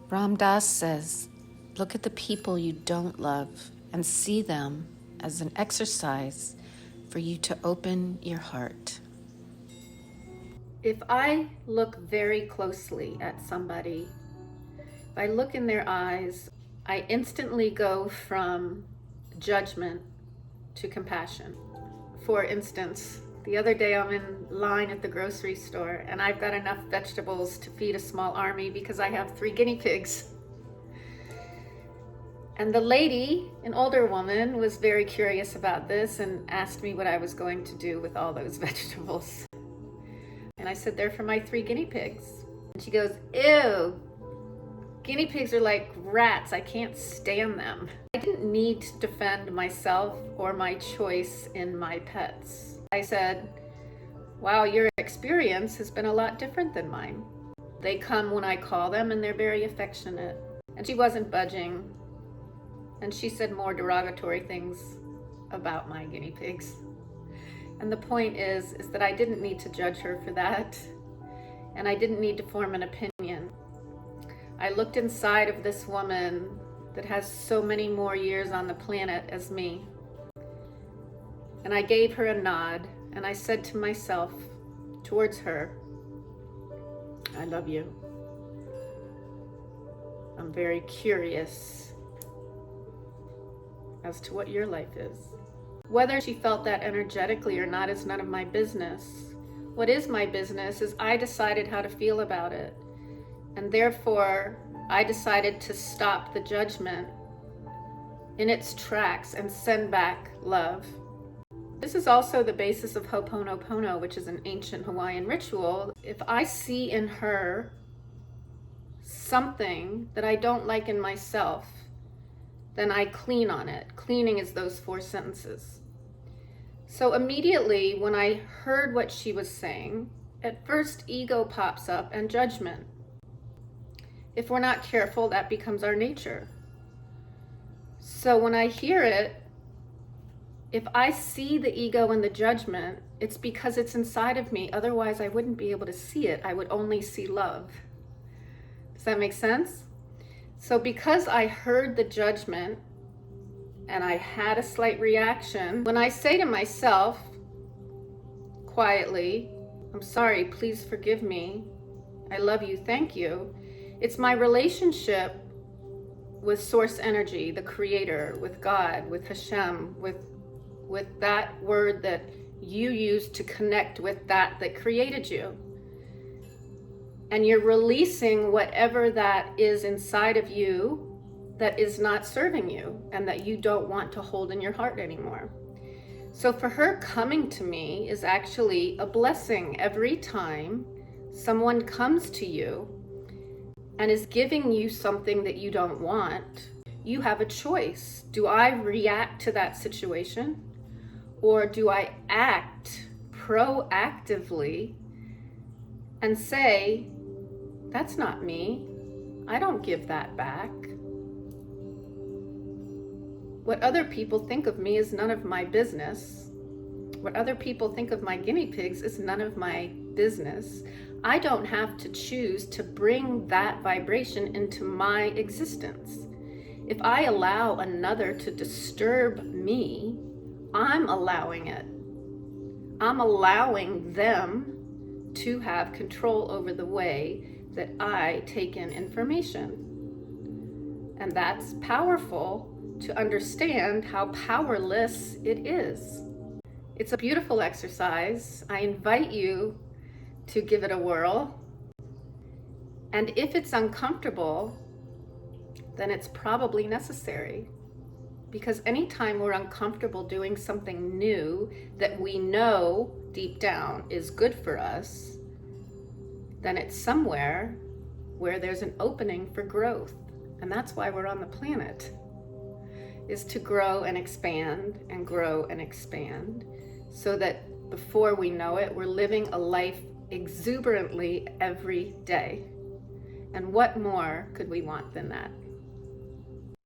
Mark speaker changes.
Speaker 1: Ram Dass says, look at the people you don't love and see them as an exercise for you to open your heart. If I look very closely at somebody, if I look in their eyes, I instantly go from judgment to compassion. For instance, the other day I'm in line at the grocery store and I've got enough vegetables to feed a small army because I have 3 guinea pigs. And the lady, an older woman, was very curious about this and asked me what I was going to do with all those vegetables. And I said, they're for my 3 guinea pigs. And she goes, ew, guinea pigs are like rats. I can't stand them. I didn't need to defend myself or my choice in my pets. I said, wow, your experience has been a lot different than mine. They come when I call them and they're very affectionate. And she wasn't budging. And she said more derogatory things about my guinea pigs. And the point is that I didn't need to judge her for that. And I didn't need to form an opinion. I looked inside of this woman that has so many more years on the planet as me. And I gave her a nod, and I said to myself, towards her, I love you. I'm very curious as to what your life is. Whether she felt that energetically or not is none of my business. What is my business is I decided how to feel about it. And therefore, I decided to stop the judgment in its tracks and send back love. This is also the basis of Ho'oponopono, which is an ancient Hawaiian ritual. If I see in her something that I don't like in myself, then I clean on it. Cleaning is those 4 sentences. So immediately when I heard what she was saying, at first ego pops up and judgment. If we're not careful, that becomes our nature. So when I hear it, if I see the ego and the judgment, it's because it's inside of me. Otherwise, I wouldn't be able to see it. I would only see love. Does that make sense? So because I heard the judgment and I had a slight reaction, when I say to myself quietly, I'm sorry, please forgive me, I love you, thank you, it's my relationship with source energy, the creator, with God, with Hashem, with that word that you use to connect with that created you. And you're releasing whatever that is inside of you that is not serving you and that you don't want to hold in your heart anymore. So for her coming to me is actually a blessing. Every time someone comes to you and is giving you something that you don't want, you have a choice. Do I react to that situation, or do I act proactively and say, that's not me, I don't give that back. What other people think of me is none of my business. What other people think of my guinea pigs is none of my business. I don't have to choose to bring that vibration into my existence. If I allow another to disturb me, I'm allowing it. I'm allowing them to have control over the way that I take in information. And that's powerful to understand how powerless it is. It's a beautiful exercise. I invite you to give it a whirl. And if it's uncomfortable, then it's probably necessary. Because anytime we're uncomfortable doing something new that we know deep down is good for us, then it's somewhere where there's an opening for growth. And that's why we're on the planet, is to grow and expand and grow and expand, so that before we know it, we're living a life exuberantly every day. And what more could we want than that?